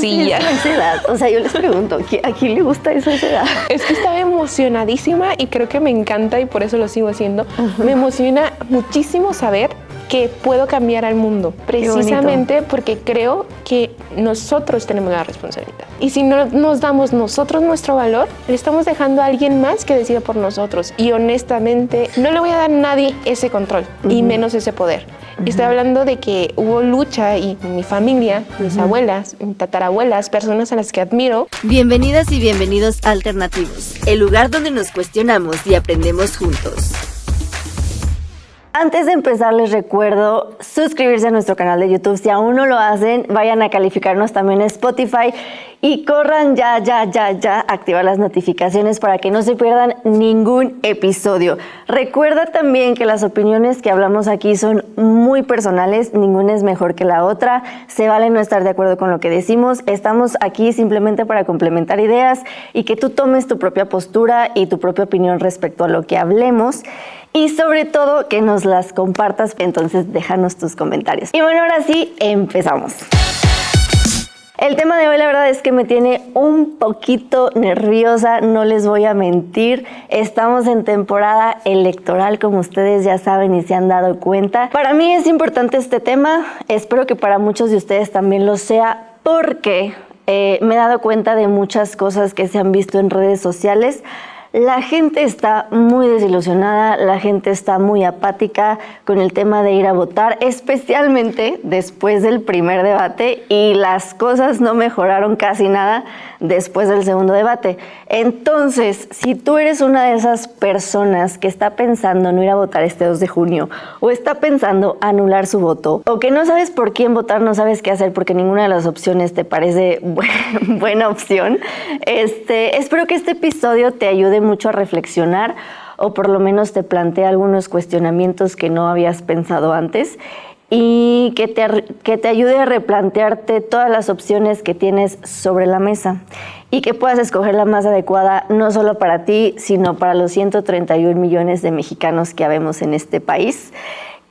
silla. A esa edad? O sea, yo les pregunto, ¿a quién le gusta eso a esa edad? Es que estaba emocionadísima y creo que me encanta y por eso lo sigo haciendo. Me emociona muchísimo saber que puedo cambiar al mundo, precisamente porque creo que nosotros tenemos la responsabilidad. Y si no nos damos nosotros nuestro valor, le estamos dejando a alguien más que decida por nosotros. Y honestamente, no le voy a dar a nadie ese control, y menos ese poder. Estoy hablando de que hubo lucha y mi familia, mis abuelas, mis tatarabuelas, personas a las que admiro. Bienvenidas y bienvenidos a Alternativos, el lugar donde nos cuestionamos y aprendemos juntos. Antes de empezar, les recuerdo suscribirse a nuestro canal de YouTube. Si aún no lo hacen, vayan a calificarnos también en Spotify y corran ya a activar las notificaciones para que no se pierdan ningún episodio. Recuerda también que las opiniones que hablamos aquí son muy personales, ninguna es mejor que la otra. Se vale no estar de acuerdo con lo que decimos. Estamos aquí simplemente para complementar ideas y que tú tomes tu propia postura y tu propia opinión respecto a lo que hablemos. Y sobre todo, que nos las compartas, entonces déjanos tus comentarios. Y bueno, ahora sí, empezamos. El tema de hoy, la verdad es que me tiene un poquito nerviosa, no les voy a mentir. Estamos en temporada electoral, como ustedes ya saben y se han dado cuenta. Para mí es importante este tema, espero que para muchos de ustedes también lo sea, porque me he dado cuenta de muchas cosas que se han visto en redes sociales. La gente está muy desilusionada, la gente está muy apática con el tema de ir a votar, especialmente después del primer debate, y las cosas no mejoraron casi nada después del segundo debate. Entonces, si tú eres una de esas personas que está pensando no ir a votar este 2 de junio, o está pensando anular su voto, o que no sabes por quién votar, no sabes qué hacer porque ninguna de las opciones te parece buena opción, espero que este episodio te ayude mucho a reflexionar, o por lo menos te plantee algunos cuestionamientos que no habías pensado antes, y que te ayude a replantearte todas las opciones que tienes sobre la mesa y que puedas escoger la más adecuada, no solo para ti, sino para los 131 millones de mexicanos que habemos en este país.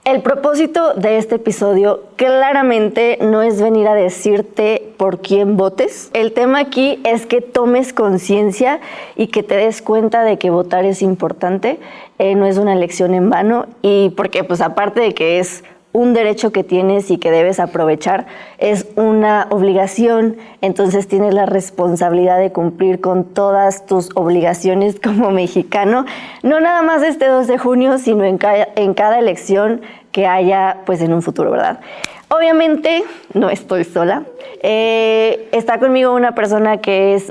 El propósito de este episodio claramente no es venir a decirte por quién votes. El tema aquí es que tomes conciencia y que te des cuenta de que votar es importante, no es una elección en vano, y porque pues aparte de que es un derecho que tienes y que debes aprovechar, es una obligación, entonces tienes la responsabilidad de cumplir con todas tus obligaciones como mexicano, no nada más este 2 de junio, sino en cada elección que haya pues en un futuro, ¿verdad? Obviamente no estoy sola. Está conmigo una persona que es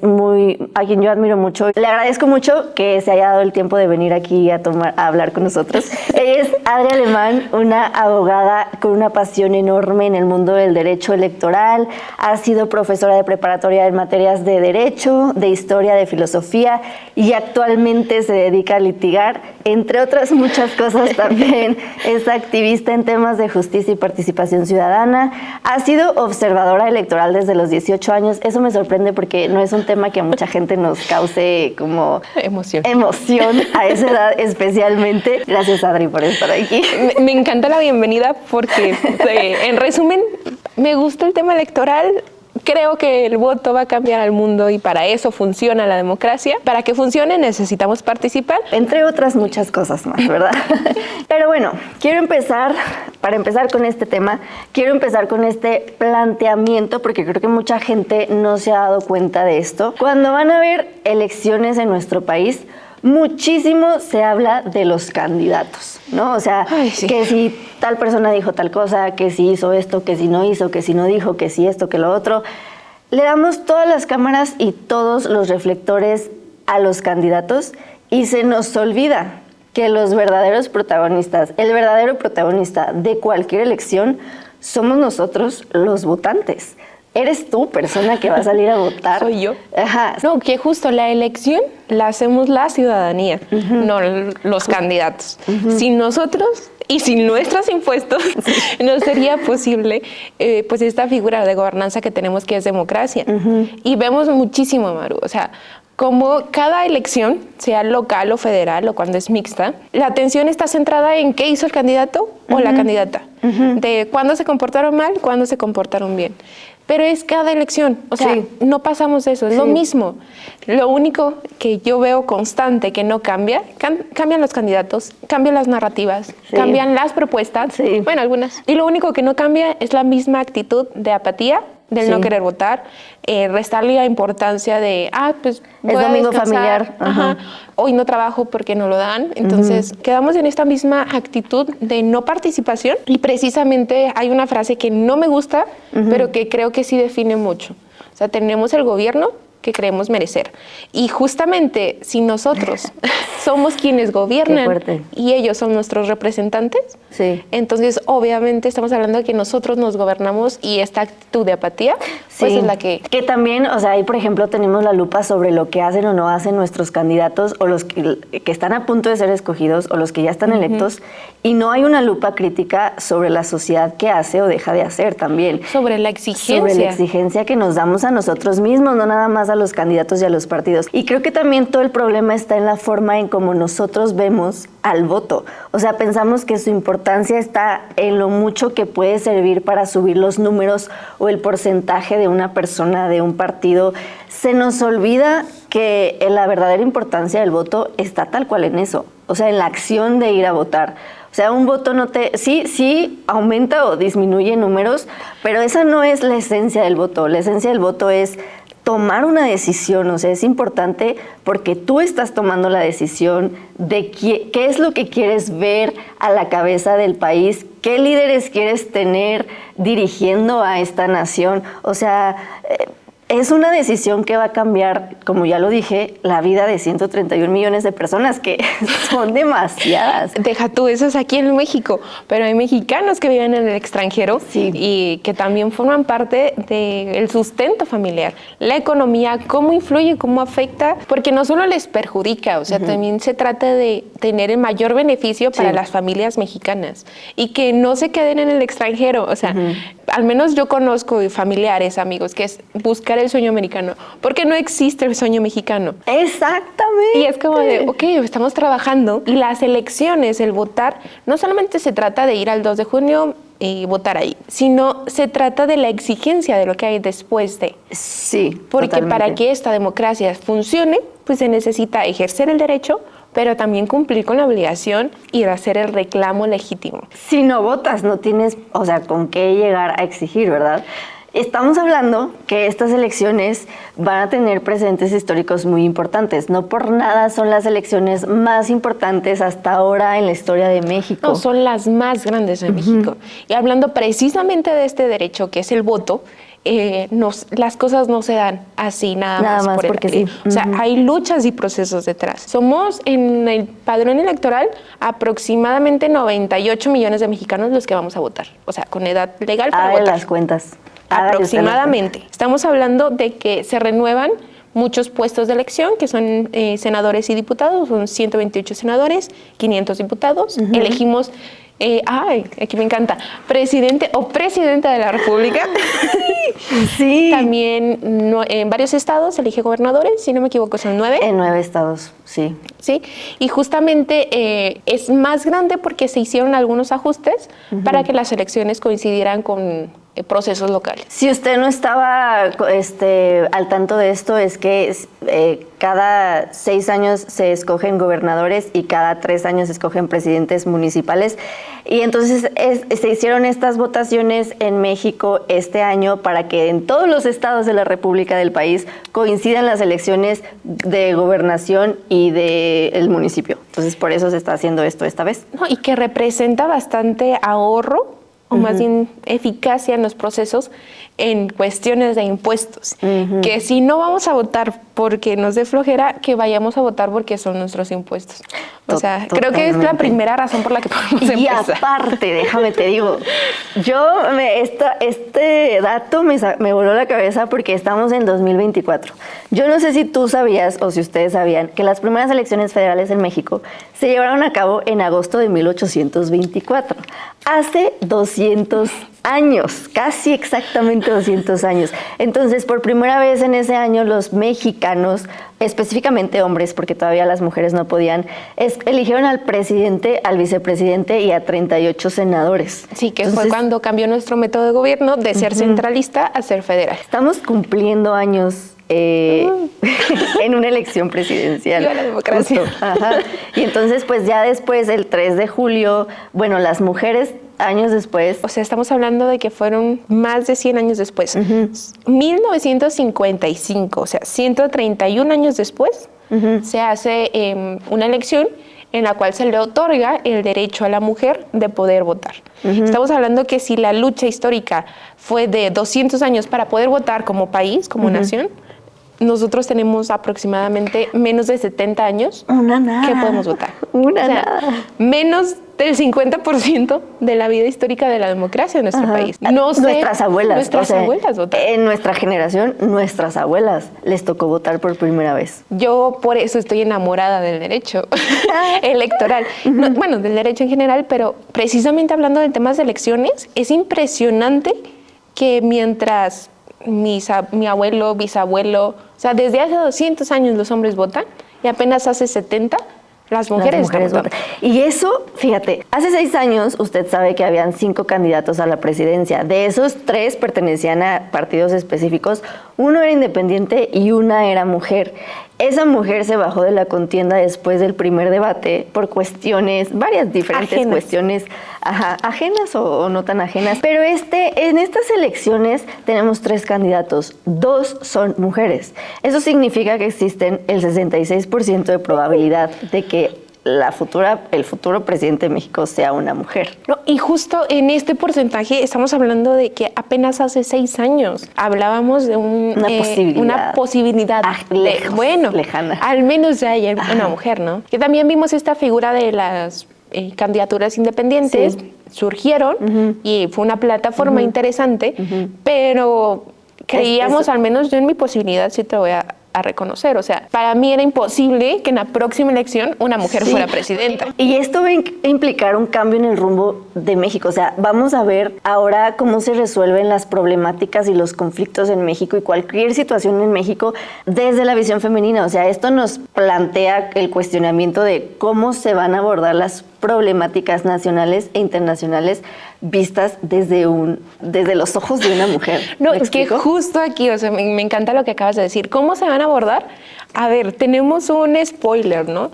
a quien yo admiro mucho. Le agradezco mucho que se haya dado el tiempo de venir aquí a hablar con nosotros. Ella es Adri Alemán, una abogada con una pasión enorme en el mundo del derecho electoral. Ha sido profesora de preparatoria en materias de derecho, de historia, de filosofía, y actualmente se dedica a litigar, entre otras muchas cosas también. Es activista en temas de justicia y participación ciudadana. Ha sido observadora electoral desde los 18 años. Eso me sorprende porque no es un tema que a mucha gente nos cause como emoción a esa edad especialmente. Gracias, Adri, por estar aquí. Me encanta la bienvenida porque, en resumen, me gusta el tema electoral. Creo que el voto va a cambiar al mundo y para eso funciona la democracia. Para que funcione necesitamos participar. Entre otras muchas cosas más, ¿verdad? Pero bueno, para empezar con este tema, quiero empezar con este planteamiento porque creo que mucha gente no se ha dado cuenta de esto. Cuando van a haber elecciones en nuestro país, muchísimo se habla de los candidatos, ¿no? O sea, sí, que si tal persona dijo tal cosa, que si hizo esto, que si no hizo, que si no dijo, que si esto, que lo otro. Le damos todas las cámaras y todos los reflectores a los candidatos y se nos olvida que los verdaderos protagonistas, el verdadero protagonista de cualquier elección somos nosotros, los votantes. ¿Eres tú, persona que va a salir a votar? Soy yo. Ajá. No, que justo la elección la hacemos la ciudadanía, no los candidatos. Sin nosotros y sin nuestros impuestos no sería posible pues esta figura de gobernanza que tenemos, que es democracia. Y vemos muchísimo, Maru, o sea, como cada elección, sea local o federal o cuando es mixta, la atención está centrada en qué hizo el candidato o la candidata, de cuándo se comportaron mal, cuándo se comportaron bien. pero es cada elección. O sea, Sí. no pasamos de eso, es lo mismo. Lo único que yo veo constante que no cambia, cambian los candidatos, cambian las narrativas, Sí. cambian las propuestas, Sí. bueno, algunas. Y lo único que no cambia es la misma actitud de apatía, del Sí. no querer votar, restarle la importancia de, pues Es voy a domingo descansar, familiar. Ajá. hoy no trabajo porque no lo dan. Entonces, quedamos en esta misma actitud de no participación y precisamente hay una frase que no me gusta, pero que creo que sí define mucho. O sea, tenemos el gobierno que creemos merecer. Y justamente si nosotros somos quienes gobiernan y ellos son nuestros representantes, Sí. entonces obviamente estamos hablando de que nosotros nos gobernamos y esta actitud de apatía pues Sí. es la que... Que también, o sea, ahí por ejemplo tenemos la lupa sobre lo que hacen o no hacen nuestros candidatos o los que están a punto de ser escogidos o los que ya están electos, y no hay una lupa crítica sobre la sociedad que hace o deja de hacer también. Sobre la exigencia. Sobre la exigencia que nos damos a nosotros mismos, no nada más a los candidatos y a los partidos. Y creo que también todo el problema está en la forma en cómo nosotros vemos al voto. O sea, pensamos que su importancia está en lo mucho que puede servir para subir los números o el porcentaje de una persona, de un partido. Se nos olvida que la verdadera importancia del voto está tal cual en eso. O sea, en la acción de ir a votar. O sea, un voto sí aumenta o disminuye números, pero esa no es la esencia del voto. La esencia del voto es tomar una decisión. O sea, es importante porque tú estás tomando la decisión de qué es lo que quieres ver a la cabeza del país, qué líderes quieres tener dirigiendo a esta nación. O sea, es una decisión que va a cambiar, como ya lo dije, la vida de 131 millones de personas, que son demasiadas. Deja tú, eso es aquí en México, pero hay mexicanos que viven en el extranjero y que también forman parte del sustento familiar. La economía, cómo influye, cómo afecta, porque no solo les perjudica, o sea, también se trata de tener el mayor beneficio para las familias mexicanas y que no se queden en el extranjero. O sea, al menos yo conozco familiares, amigos, que es buscar el sueño americano, porque no existe el sueño mexicano. Exactamente. Y es como de, ok, estamos trabajando y las elecciones, el votar, no solamente se trata de ir al 2 de junio y votar ahí, sino se trata de la exigencia de lo que hay después de. Sí, porque totalmente. para que esta democracia funcione, pues se necesita ejercer el derecho, pero también cumplir con la obligación y hacer el reclamo legítimo. Si no votas, no tienes, o sea, con qué llegar a exigir, ¿verdad? Estamos hablando que estas elecciones van a tener precedentes históricos muy importantes. No por nada son las elecciones más importantes hasta ahora en la historia de México. No, son las más grandes en México. Y hablando precisamente de este derecho, que es el voto, las cosas no se dan así nada más por porque sí. O sea, hay luchas y procesos detrás. Somos en el padrón electoral aproximadamente 98 millones de mexicanos los que vamos a votar. O sea, con edad legal para votar. Las cuentas. Aproximadamente. Estamos hablando de que se renuevan muchos puestos de elección, que son senadores y diputados, son 128 senadores, 500 diputados. Elegimos, aquí me encanta, presidente o presidenta de la República. Sí. También en varios estados se elige gobernadores, si no me equivoco son 9. En 9 estados, sí. Sí, y justamente es más grande porque se hicieron algunos ajustes para que las elecciones coincidieran con procesos locales. Si usted no estaba al tanto de esto, es que cada 6 años se escogen gobernadores y cada 3 años se escogen presidentes municipales. Y entonces se hicieron estas votaciones en México este año para que en todos los estados de la República del país coincidan las elecciones de gobernación y del municipio. Entonces por eso se está haciendo esto esta vez. No, y que representa bastante ahorro o más bien eficacia en los procesos en cuestiones de impuestos. Que si no vamos a votar porque nos dé flojera, que vayamos a votar porque son nuestros impuestos. O sea, creo que es la primera razón por la que podemos empezar. Y aparte, déjame te digo, este dato me voló la cabeza porque estamos en 2024. Yo no sé si tú sabías o si ustedes sabían que las primeras elecciones federales en México se llevaron a cabo en agosto de 1824. Hace 200 200 años, casi exactamente 200 años. Entonces, por primera vez en ese año, los mexicanos, específicamente hombres, porque todavía las mujeres no podían, eligieron al presidente, al vicepresidente y a 38 senadores. Sí, que fue cuando cambió nuestro método de gobierno de ser centralista a ser federal. Estamos cumpliendo años en una elección presidencial. Viva la democracia. Ajá. Y entonces, pues ya después, el 3 de julio, bueno, las mujeres años después. O sea, estamos hablando de que fueron más de 100 años después. 1955, o sea, 131 años después, se hace una elección en la cual se le otorga el derecho a la mujer de poder votar. Estamos hablando que si la lucha histórica fue de 200 años para poder votar como país, como nación, nosotros tenemos aproximadamente menos de 70 años que podemos votar. Menos del 50% de la vida histórica de la democracia en nuestro país. No sé, nuestras abuelas. Nuestras abuelas votaron. En nuestra generación, nuestras abuelas les tocó votar por primera vez. Yo por eso estoy enamorada del derecho electoral. No, bueno, del derecho en general, pero precisamente hablando de temas de elecciones, es impresionante que mientras mi abuelo, bisabuelo, o sea, desde hace 200 años los hombres votan y apenas hace 70 las mujeres votan. Y eso, fíjate, hace 6 años usted sabe que habían 5 candidatos a la presidencia. De esos 3 pertenecían a partidos específicos. 1 era independiente y 1 era mujer. Esa mujer se bajó de la contienda después del primer debate por cuestiones, varias diferentes cuestiones, ajenas o no tan ajenas. Pero en estas elecciones tenemos 3 candidatos, 2 son mujeres. Eso significa que existen el 66% de probabilidad de que el futuro presidente de México sea una mujer. No, y justo en este porcentaje estamos hablando de que apenas hace 6 años hablábamos de una posibilidad lejana. Al menos ya hay una mujer, ¿no? Que también vimos esta figura de las candidaturas independientes, surgieron y fue una plataforma interesante, pero creíamos, al menos yo en mi posibilidad, sí te voy a reconocer. O sea, para mí era imposible que en la próxima elección una mujer fuera presidenta. Y esto va a implicar un cambio en el rumbo de México. O sea, vamos a ver ahora cómo se resuelven las problemáticas y los conflictos en México y cualquier situación en México desde la visión femenina. O sea, esto nos plantea el cuestionamiento de cómo se van a abordar las problemáticas nacionales e internacionales vistas desde los ojos de una mujer. No, es que justo aquí, o sea, me encanta lo que acabas de decir. ¿Cómo se van a abordar? A ver, tenemos un spoiler, ¿no?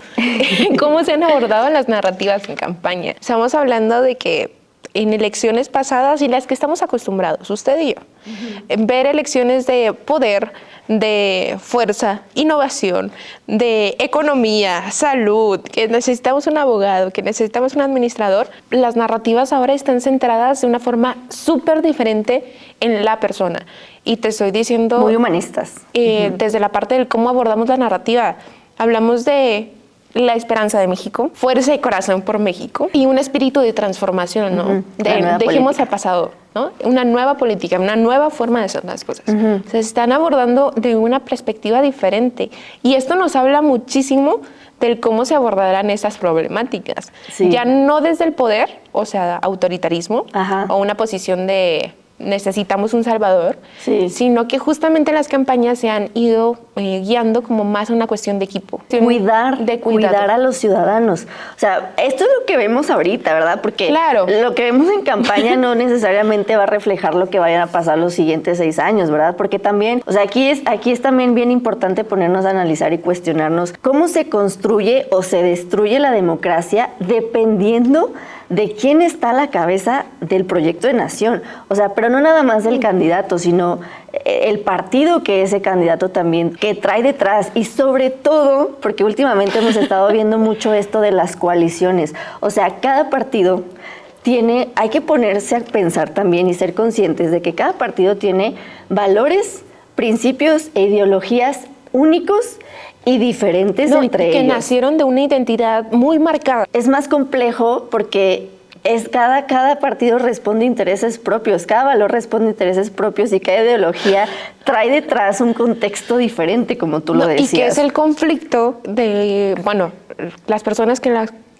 ¿Cómo se han abordado las narrativas en campaña? Estamos hablando de que en elecciones pasadas y las que estamos acostumbrados, usted y yo, ver elecciones de poder, de fuerza, innovación, de economía, salud, que necesitamos un abogado, que necesitamos un administrador, las narrativas ahora están centradas de una forma súper diferente en la persona. Y te estoy diciendo... Muy humanistas. Desde la parte de cómo abordamos la narrativa. Hablamos de la esperanza de México, fuerza y corazón por México y un espíritu de transformación, ¿no? Dejemos al pasado, ¿no? Una nueva política, una nueva forma de hacer las cosas. Se están abordando de una perspectiva diferente y esto nos habla muchísimo del cómo se abordarán esas problemáticas. Ya no desde el poder, o sea, autoritarismo o una posición de necesitamos un salvador, sino que justamente las campañas se han ido guiando como más a una cuestión de equipo. Cuidar a los ciudadanos. O sea, esto es lo que vemos ahorita, ¿verdad? Porque lo que vemos en campaña no necesariamente va a reflejar lo que vayan a pasar los siguientes 6 años, ¿verdad? Porque también, o sea, aquí es también bien importante ponernos a analizar y cuestionarnos cómo se construye o se destruye la democracia dependiendo de quién está a la cabeza del proyecto de nación. O sea, pero no nada más del candidato, sino el partido que ese candidato también, que trae detrás. Y sobre todo, porque últimamente hemos estado viendo mucho esto de las coaliciones. O sea, cada partido hay que ponerse a pensar también y ser conscientes de que cada partido tiene valores, principios e ideologías únicos y diferentes entre ellos. Que nacieron de una identidad muy marcada. Es más complejo porque cada partido responde a intereses propios, cada valor responde a intereses propios y cada ideología trae detrás un contexto diferente, como tú lo decías. Y que es el conflicto de, las personas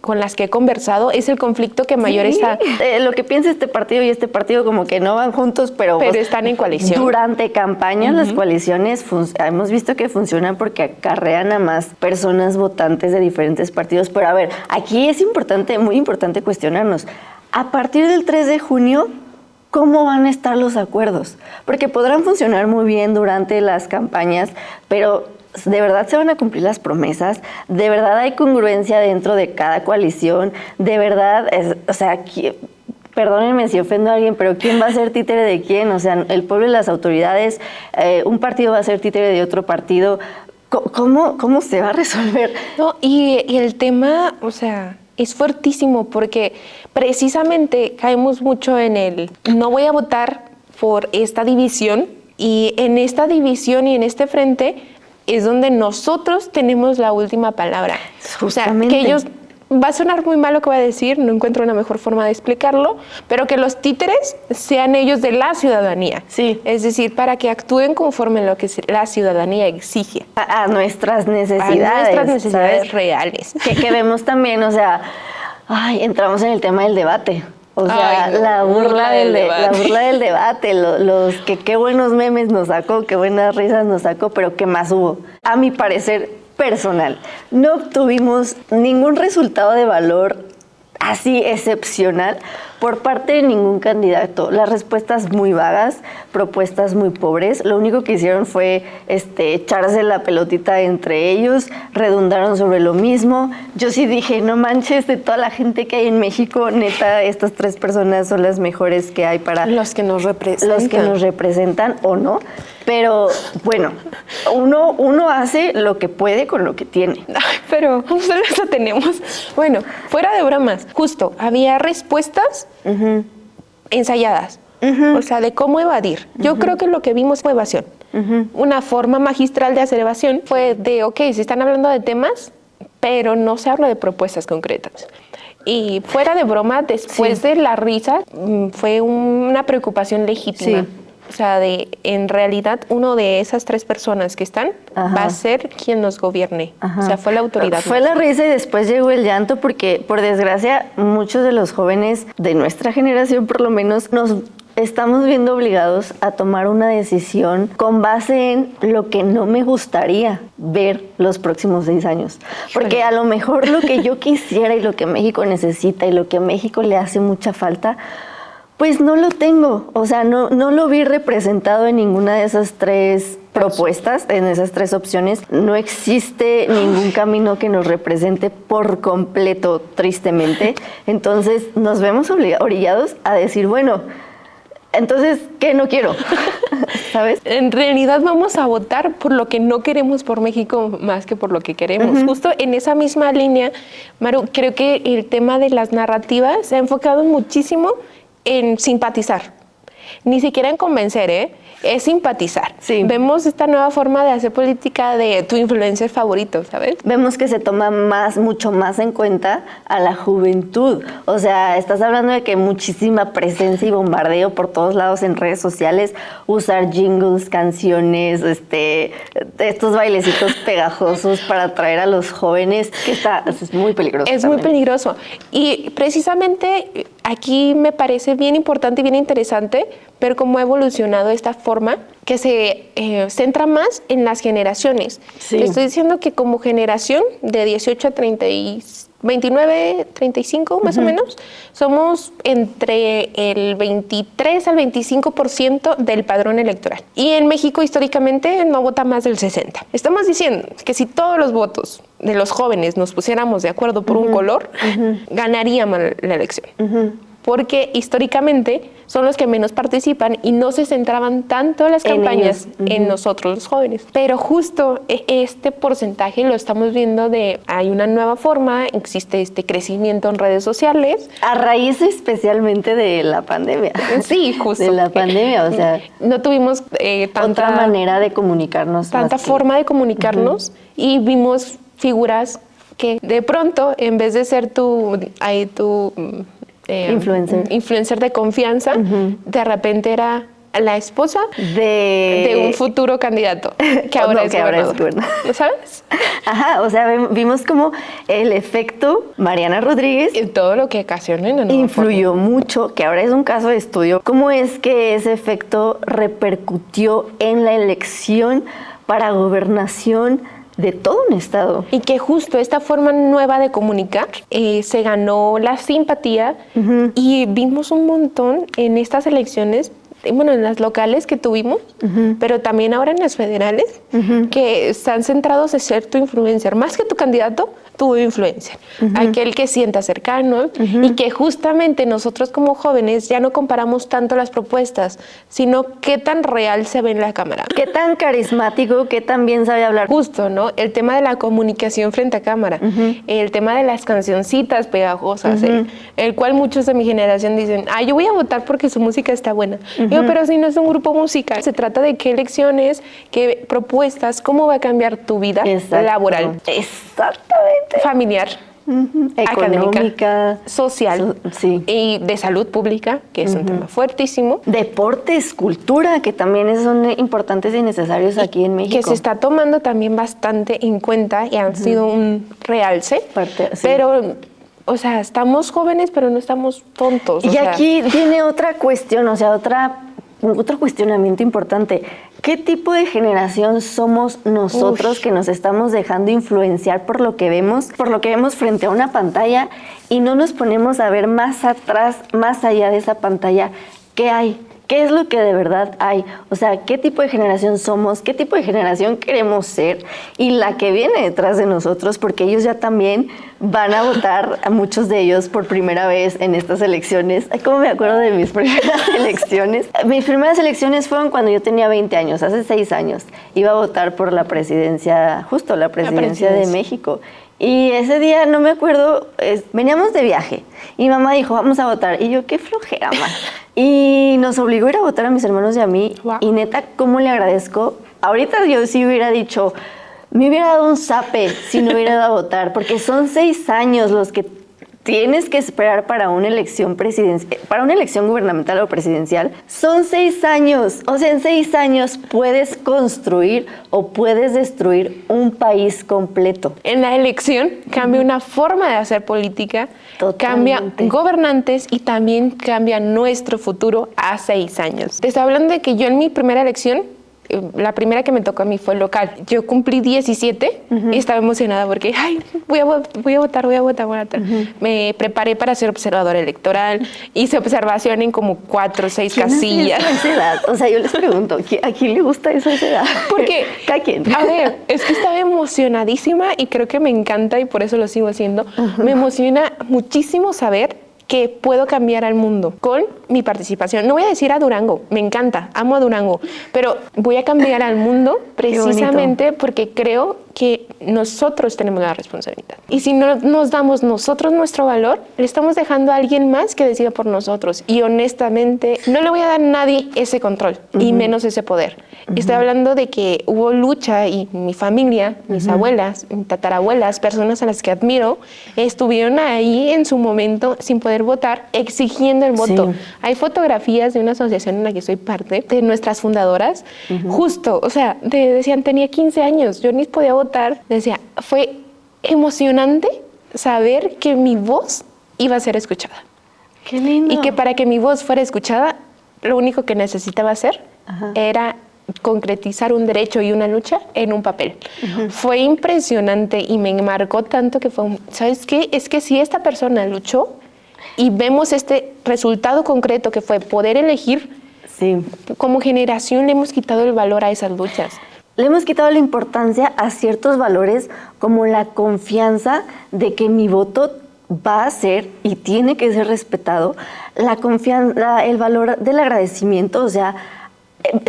con las que he conversado, es el conflicto que mayor está. Lo que piensa este partido y este partido como que no van juntos, pero pues, están en coalición. Durante campañas las coaliciones hemos visto que funcionan porque acarrean a más personas votantes de diferentes partidos. Pero a ver, aquí es importante, muy importante cuestionarnos. A partir del 3 de junio, ¿cómo van a estar los acuerdos? Porque podrán funcionar muy bien durante las campañas, pero ¿de verdad se van a cumplir las promesas? ¿De verdad hay congruencia dentro de cada coalición? ¿De verdad? Perdónenme si ofendo a alguien, pero ¿quién va a ser títere de quién? O sea, el pueblo y las autoridades, un partido va a ser títere de otro partido. ¿Cómo se va a resolver? No, y el tema, o sea, es fuertísimo porque precisamente caemos mucho en el no voy a votar por esta división, y en esta división y en este frente es donde nosotros tenemos la última palabra. Justamente. O sea, que ellos, va a sonar muy mal lo que voy a decir, no encuentro una mejor forma de explicarlo, pero que los títeres sean ellos de la ciudadanía. Sí. Es decir, para que actúen conforme lo que la ciudadanía exige. A nuestras necesidades. A nuestras necesidades, ¿sabes?, reales. Que vemos también, o sea, entramos en el tema del debate. O sea, la burla del debate, los que qué buenos memes nos sacó, qué buenas risas nos sacó, pero qué más hubo. A mi parecer personal, no obtuvimos ningún resultado de valor así excepcional por parte de ningún candidato. Las respuestas muy vagas, propuestas muy pobres. Lo único que hicieron fue echarse la pelotita entre ellos, redundaron sobre lo mismo. Yo sí dije, no manches, de toda la gente que hay en México, neta, estas 3 personas son las mejores que hay para los que nos representan. Los que nos representan o no. Pero bueno, uno hace lo que puede con lo que tiene. Ay, pero solo eso tenemos. Bueno, fuera de bromas, justo había respuestas ensayadas, o sea, de cómo evadir. Yo creo que lo que vimos fue evasión. Una forma magistral de hacer evasión fue de, ok, se están hablando de temas, pero no se habla de propuestas concretas. Y fuera de broma, después de la risa, fue una preocupación legítima. Sí. O sea, en realidad, uno de esas 3 personas que están va a ser quien nos gobierne. O sea, fue la autoridad. Fue la risa y después llegó el llanto porque, por desgracia, muchos de los jóvenes de nuestra generación, por lo menos, nos estamos viendo obligados a tomar una decisión con base en lo que no me gustaría ver los próximos 6 años. Porque a lo mejor lo que yo quisiera y lo que México necesita y lo que a México le hace mucha falta, pues no lo tengo. O sea, no lo vi representado en ninguna de esas 3 propuestas, en esas 3 opciones. No existe ningún camino que nos represente por completo, tristemente. Entonces nos vemos orillados a decir, bueno, entonces, ¿qué no quiero? ¿Sabes? En realidad vamos a votar por lo que no queremos por México más que por lo que queremos. Justo en esa misma línea, Maru, creo que el tema de las narrativas se ha enfocado muchísimo en simpatizar. Ni siquiera en convencer, es simpatizar. Sí. Vemos esta nueva forma de hacer política de tu influencer favorito, ¿sabes? Vemos que se toma mucho más en cuenta a la juventud. O sea, estás hablando de que muchísima presencia y bombardeo por todos lados en redes sociales, usar jingles, canciones, estos bailecitos pegajosos para atraer a los jóvenes, que es muy peligroso. Es también muy peligroso. Y precisamente aquí me parece bien importante y bien interesante ver cómo ha evolucionado esta forma que se centra más en las generaciones. Sí. Estoy diciendo que como generación de 18 a 29, 35 más o menos, somos entre el 23 al 25% del padrón electoral. Y en México históricamente no vota más del 60%. Estamos diciendo que si todos los votos de los jóvenes nos pusiéramos de acuerdo por un color, ganaríamos la elección. Porque históricamente son los que menos participan y no se centraban tanto en las campañas en nosotros los jóvenes. Pero justo este porcentaje lo estamos viendo hay una nueva forma, existe este crecimiento en redes sociales. A raíz especialmente de la pandemia. Sí, justo. De la pandemia, o sea. No tuvimos otra manera de comunicarnos. Tanta forma de comunicarnos y vimos figuras que de pronto, en vez de ser tu influencer de confianza, de repente era la esposa de un futuro candidato que ahora es gobernador. ¿Lo sabes? Ajá, o sea, vimos como el efecto Mariana Rodríguez y todo lo que ocasionó influyó mucho, que ahora es un caso de estudio. ¿Cómo es que ese efecto repercutió en la elección para gobernación de todo un estado? Y que justo esta forma nueva de comunicar se ganó la simpatía y vimos un montón en estas elecciones, bueno, en las locales que tuvimos, pero también ahora en las federales, que están centrados en ser tu influencer, más que tu candidato, tu influencer, aquel que sienta cercano y que justamente nosotros como jóvenes ya no comparamos tanto las propuestas, sino qué tan real se ve en la cámara. Qué tan carismático, qué tan bien sabe hablar. Justo, ¿no? El tema de la comunicación frente a cámara, el tema de las cancioncitas pegajosas, el cual muchos de mi generación dicen, yo voy a votar porque su música está buena. Digo, pero si no es un grupo musical, se trata de qué elecciones, qué propuestas, cómo va a cambiar tu vida laboral. Exactamente. Familiar, económica, social y de salud pública, que es un tema fuertísimo. Deportes, cultura, que también son importantes y necesarios aquí en México. Que se está tomando también bastante en cuenta y han sido un realce, pero... O sea, estamos jóvenes, pero no estamos tontos. Y aquí viene otra cuestión, o sea, otro cuestionamiento importante. ¿Qué tipo de generación somos nosotros que nos estamos dejando influenciar por lo que vemos frente a una pantalla y no nos ponemos a ver más atrás, más allá de esa pantalla, qué hay? ¿Qué es lo que de verdad hay? O sea, ¿qué tipo de generación somos? ¿Qué tipo de generación queremos ser? Y la que viene detrás de nosotros, porque ellos ya también van a votar, a muchos de ellos, por primera vez en estas elecciones. Ay, cómo me acuerdo de mis primeras elecciones. Mis primeras elecciones fueron cuando yo tenía 20 años, hace 6 años. Iba a votar por la presidencia, justo la presidencia de México. Y ese día, no me acuerdo, veníamos de viaje y mamá dijo, vamos a votar. Y yo, qué flojera, ma. Y nos obligó a ir a votar a mis hermanos y a mí. Wow. Y neta, ¿cómo le agradezco? Ahorita yo sí hubiera dicho, me hubiera dado un zape si no hubiera ido a votar, porque son 6 años los que tienes que esperar para una elección para una elección gubernamental o presidencial. Son 6 años. O sea, en 6 años puedes construir o puedes destruir un país completo. En la elección cambia una forma de hacer política, cambia gobernantes y también cambia nuestro futuro a 6 años. Te estoy hablando de que yo en mi primera elección, la primera que me tocó a mí fue local. Yo cumplí 17 y estaba emocionada porque, voy a votar. Me preparé para ser observadora electoral, hice observación en como 4 o 6 casillas. ¿Quién esa edad? O sea, yo les pregunto, ¿a quién le gusta esa edad? Porque, ¿a quién? A ver, es que estaba emocionadísima y creo que me encanta y por eso lo sigo haciendo. Me emociona muchísimo saber que puedo cambiar al mundo con mi participación. No voy a decir a Durango, me encanta, amo a Durango, pero voy a cambiar al mundo precisamente porque creo que nosotros tenemos la responsabilidad. Y si no nos damos nosotros nuestro valor, le estamos dejando a alguien más que decida por nosotros. Y honestamente, no le voy a dar a nadie ese control y menos ese poder. Estoy hablando de que hubo lucha y mi familia, mis abuelas, mis tatarabuelas, personas a las que admiro, estuvieron ahí en su momento sin poder votar, exigiendo el voto. Hay fotografías de una asociación en la que soy parte, de nuestras fundadoras, justo, o sea, decían, tenía 15 años, yo ni podía votar. Decía, fue emocionante saber que mi voz iba a ser escuchada. ¡Qué lindo! Y que para que mi voz fuera escuchada, lo único que necesitaba hacer era concretizar un derecho y una lucha en un papel. Fue impresionante y me marcó tanto que fue, ¿sabes qué? Es que si esta persona luchó y vemos este resultado concreto que fue poder elegir, como generación le hemos quitado el valor a esas luchas. Le hemos quitado la importancia a ciertos valores como la confianza de que mi voto va a ser y tiene que ser respetado, la confianza, el valor del agradecimiento, o sea,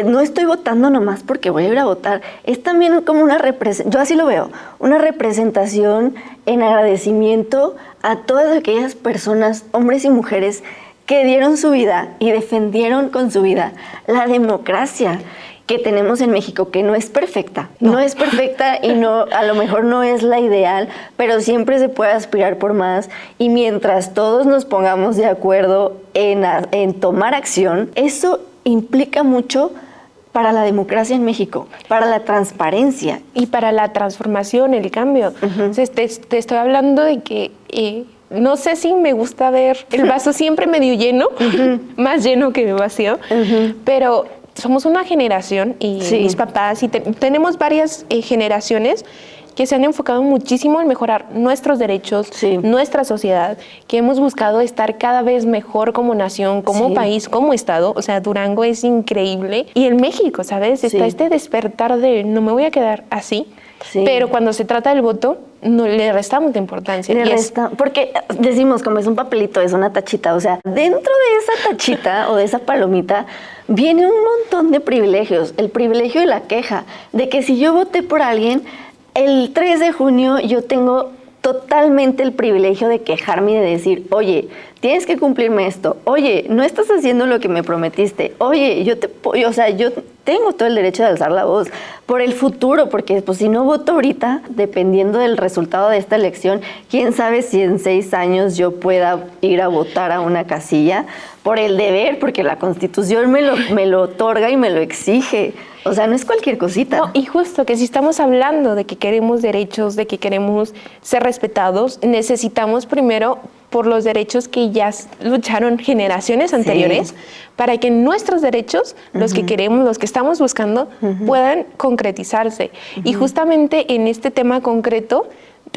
no estoy votando nomás porque voy a ir a votar, es también como una representación, yo así lo veo, una representación en agradecimiento a todas aquellas personas, hombres y mujeres, que dieron su vida y defendieron con su vida la democracia que tenemos en México, que no es perfecta, no es perfecta y no, a lo mejor no es la ideal, pero siempre se puede aspirar por más, y mientras todos nos pongamos de acuerdo en tomar acción, eso implica mucho para la democracia en México, para la transparencia. Y para la transformación, el cambio. O sea, te estoy hablando de que no sé si me gusta ver el vaso siempre medio lleno, más lleno que vacío, pero somos una generación y mis papás, y tenemos varias generaciones que se han enfocado muchísimo en mejorar nuestros derechos, nuestra sociedad, que hemos buscado estar cada vez mejor como nación, como país, como estado. O sea, Durango es increíble. Y en México, ¿sabes? Está este despertar de no me voy a quedar así. Pero cuando se trata del voto, no le restamos de importancia. Porque decimos, como es un papelito, es una tachita. O sea, dentro de esa tachita o de esa palomita viene un montón de privilegios. El privilegio de la queja, de que si yo voté por alguien, el 3 de junio yo tengo totalmente el privilegio de quejarme y de decir, oye, tienes que cumplirme esto, oye, no estás haciendo lo que me prometiste, oye, yo tengo todo el derecho de alzar la voz por el futuro, porque pues si no voto ahorita, dependiendo del resultado de esta elección, quién sabe si en 6 años yo pueda ir a votar a una casilla por el deber, porque la Constitución me lo otorga y me lo exige. O sea, no es cualquier cosita. No, y justo que si estamos hablando de que queremos derechos, de que queremos ser respetados, necesitamos primero por los derechos que ya lucharon generaciones anteriores, para que nuestros derechos, los que queremos, los que estamos buscando, puedan concretizarse. Y justamente en este tema concreto,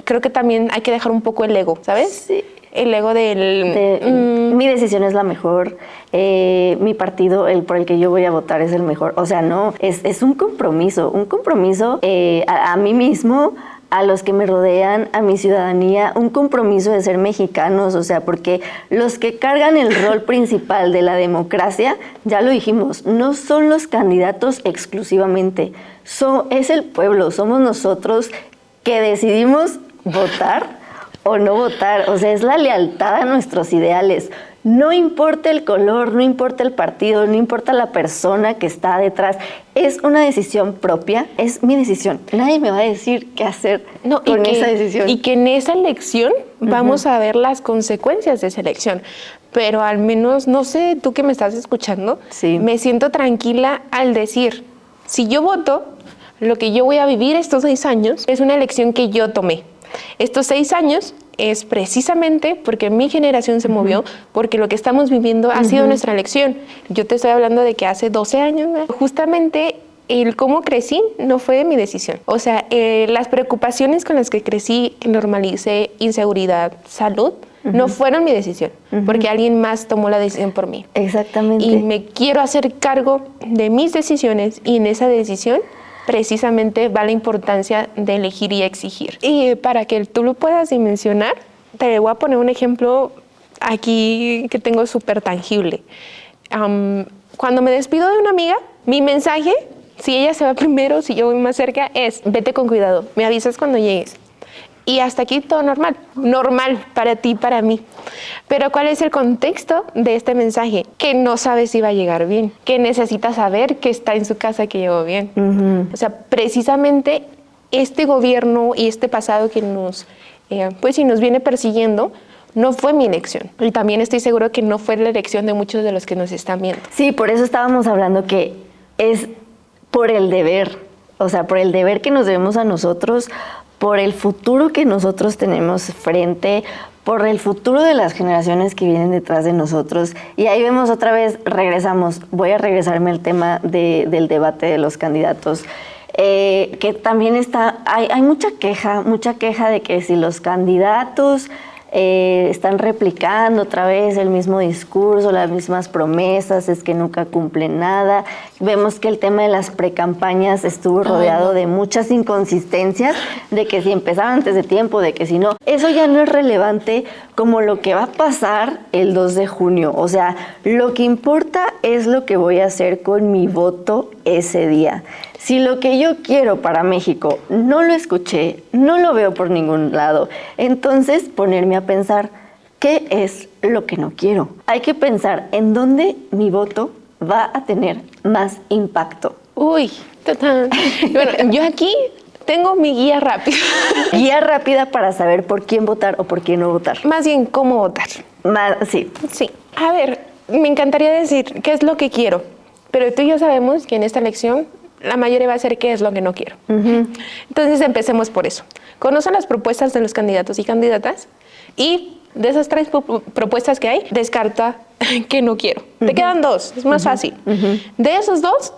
creo que también hay que dejar un poco el ego, ¿sabes? Sí. El ego mi decisión es la mejor, mi partido, el por el que yo voy a votar es el mejor. O sea, no, es un compromiso a mí mismo, a los que me rodean, a mi ciudadanía, un compromiso de ser mexicanos. O sea, porque los que cargan el rol principal de la democracia, ya lo dijimos, no son los candidatos exclusivamente, es el pueblo, somos nosotros que decidimos votar o no votar. O sea, es la lealtad a nuestros ideales. No importa el color, no importa el partido, no importa la persona que está detrás. Es una decisión propia, es mi decisión. Nadie me va a decir qué hacer con esa decisión. Y que en esa elección vamos a ver las consecuencias de esa elección. Pero al menos, no sé, tú que me estás escuchando, me siento tranquila al decir, si yo voto, lo que yo voy a vivir estos 6 años es una elección que yo tomé. Estos 6 años es precisamente porque mi generación se movió, porque lo que estamos viviendo ha sido nuestra elección. Yo te estoy hablando de que hace 12 años, justamente el cómo crecí no fue mi decisión. O sea, las preocupaciones con las que crecí, que normalicé, inseguridad, salud, no fueron mi decisión, porque alguien más tomó la decisión por mí. Exactamente. Y me quiero hacer cargo de mis decisiones, y en esa decisión precisamente va la importancia de elegir y exigir. Y para que tú lo puedas dimensionar, te voy a poner un ejemplo aquí que tengo súper tangible. Cuando me despido de una amiga, mi mensaje, si ella se va primero, si yo voy más cerca, es vete con cuidado, me avisas cuando llegues. Y hasta aquí todo normal para ti, para mí. Pero ¿cuál es el contexto de este mensaje? Que no sabes si va a llegar bien, que necesita saber que está en su casa, que llegó bien. O sea, precisamente este gobierno y este pasado que nos viene persiguiendo, no fue mi elección. Y también estoy seguro que no fue la elección de muchos de los que nos están viendo. Sí, por eso estábamos hablando que es por el deber, o sea, por el deber que nos debemos a nosotros, por el futuro que nosotros tenemos frente, por el futuro de las generaciones que vienen detrás de nosotros. Y ahí vemos otra vez, voy a regresarme al tema del debate de los candidatos, que también hay mucha queja de que si los candidatos están replicando otra vez el mismo discurso, las mismas promesas, es que nunca cumplen nada. Vemos que el tema de las precampañas estuvo rodeado de muchas inconsistencias, de que si empezaban antes de tiempo, de que si no. Eso ya no es relevante como lo que va a pasar el 2 de junio. O sea, lo que importa es lo que voy a hacer con mi voto ese día. Si lo que yo quiero para México no lo escuché, no lo veo por ningún lado, entonces ponerme a pensar, ¿qué es lo que no quiero? Hay que pensar en dónde mi voto va a tener más impacto. Uy, total. Bueno, yo aquí tengo mi guía rápida. Guía rápida para saber por quién votar o por quién no votar. Más bien, ¿cómo votar? Sí. Sí. A ver, me encantaría decir qué es lo que quiero. pero tú y yo sabemos que en esta elección la mayoría va a ser qué es lo que no quiero. Entonces empecemos por eso. Conocen las propuestas de los candidatos y candidatas y de esas 3 propuestas que hay, descarta que no quiero. Te quedan 2, es más fácil. De esos 2,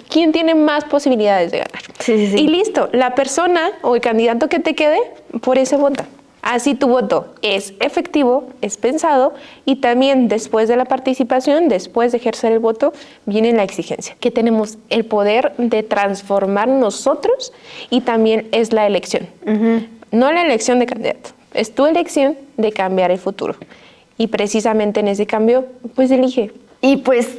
¿quién tiene más posibilidades de ganar? Sí. Y listo, la persona o el candidato que te quede, por ese vota. Así tu voto es efectivo, es pensado y también después de la participación, después de ejercer el voto, viene la exigencia, que tenemos el poder de transformar nosotros y también es la elección. No la elección de candidato, es tu elección de cambiar el futuro. Y precisamente en ese cambio, pues elige. Y pues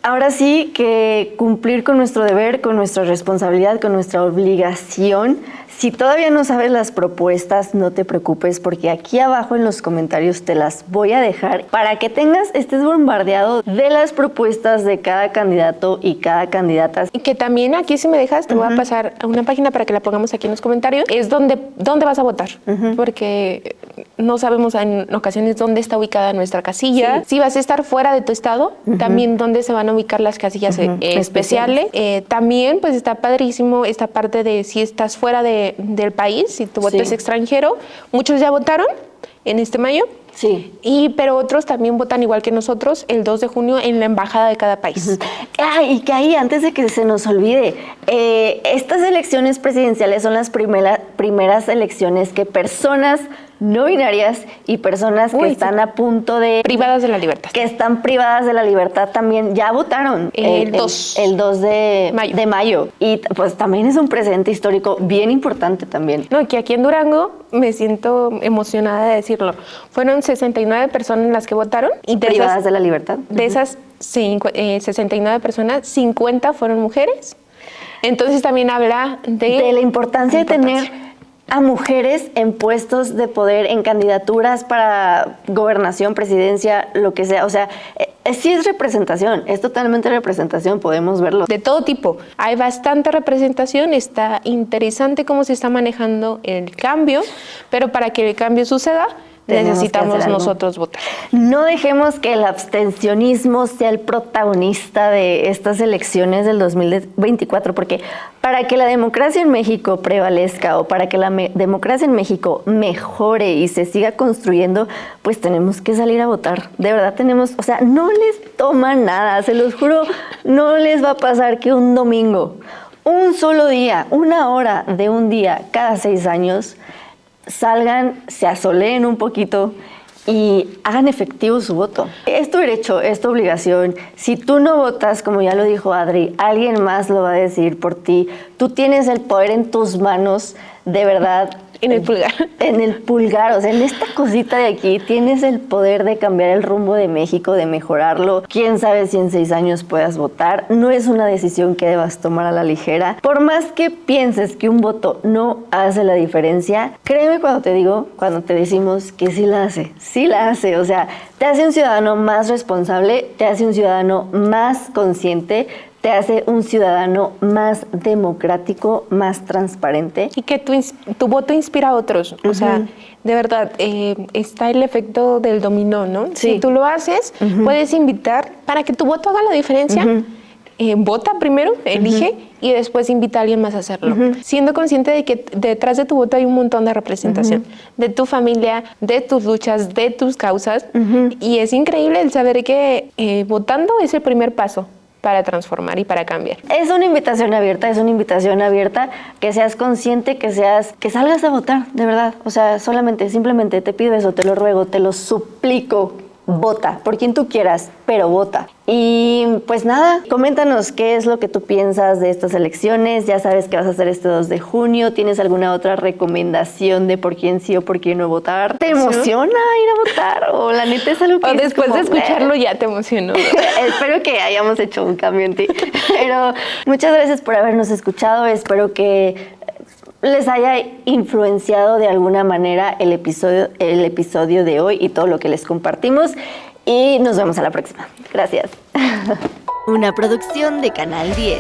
ahora sí que cumplir con nuestro deber, con nuestra responsabilidad, con nuestra obligación. Si todavía no sabes las propuestas, no te preocupes porque aquí abajo en los comentarios te las voy a dejar para que estés bombardeado de las propuestas de cada candidato y cada candidata. Y que también aquí, si me dejas, te voy a pasar a una página para que la pongamos aquí en los comentarios. Es dónde vas a votar, porque no sabemos en ocasiones dónde está ubicada nuestra casilla. Sí. Si vas a estar fuera de tu estado, también dónde se van a ubicar las casillas especiales. También pues está padrísimo esta parte de si estás fuera del país, si tu voto es extranjero. Muchos ya votaron en este mayo. Sí. Pero otros también votan igual que nosotros el 2 de junio en la embajada de cada país. Y que ahí, antes de que se nos olvide, estas elecciones presidenciales son las primeras elecciones que personas no binarias y personas que están a punto de... Privadas de la libertad. Que están privadas de la libertad también ya votaron. El 2 de mayo. Y pues también es un precedente histórico bien importante también. No, que aquí en Durango me siento emocionada de decirlo. Fueron 69 personas las que votaron. Y privadas de la libertad. De esas 69 personas, 50 fueron mujeres. Entonces también habla de la importancia de tener a mujeres en puestos de poder, en candidaturas para gobernación, presidencia, lo que sea. O sea, sí es representación, es totalmente representación, podemos verlo. De todo tipo. Hay bastante representación, está interesante cómo se está manejando el cambio, pero para que el cambio suceda, necesitamos nosotros votar. No dejemos que el abstencionismo sea el protagonista de estas elecciones del 2024, porque para que la democracia en México prevalezca o para que la democracia en México mejore y se siga construyendo, pues tenemos que salir a votar. De verdad tenemos, o sea, no les toma nada, se los juro, no les va a pasar que un domingo, un solo día, 1 hora de un día cada 6 años, salgan, se asoleen un poquito y hagan efectivo su voto. Es tu derecho, es tu obligación. Si tú no votas, como ya lo dijo Adri, alguien más lo va a decir por ti. Tú tienes el poder en tus manos, de verdad. En el pulgar. En el pulgar, o sea, en esta cosita de aquí tienes el poder de cambiar el rumbo de México, de mejorarlo. Quién sabe si en 6 años puedas votar. No es una decisión que debas tomar a la ligera. Por más que pienses que un voto no hace la diferencia, créeme cuando te decimos que sí la hace. Sí la hace, o sea, te hace un ciudadano más responsable, te hace un ciudadano más consciente, te hace un ciudadano más democrático, más transparente. Y que tu voto inspira a otros. O sea, de verdad, está el efecto del dominó, ¿no? Sí. Si tú lo haces, puedes invitar para que tu voto haga la diferencia. Vota primero, elige y después invita a alguien más a hacerlo. Siendo consciente de que detrás de tu voto hay un montón de representación. De tu familia, de tus luchas, de tus causas. Y es increíble el saber que votando es el primer paso para transformar y para cambiar. Es una invitación abierta, que seas consciente, que salgas a votar, de verdad. O sea, simplemente te pido eso, te lo ruego, te lo suplico. Vota, por quien tú quieras, pero vota. Y pues nada, coméntanos qué es lo que tú piensas de estas elecciones. Ya sabes que vas a hacer este 2 de junio. ¿Tienes alguna otra recomendación de por quién sí o por quién no votar? ¿Te emociona ir a votar? O la neta es algo que... O después de escucharlo ya te emocionó. Espero que hayamos hecho un cambio en ti. Pero muchas gracias por habernos escuchado. Espero que les haya influenciado de alguna manera el episodio de hoy y todo lo que les compartimos. Y nos vemos a la próxima. Gracias. Una producción de Canal 10.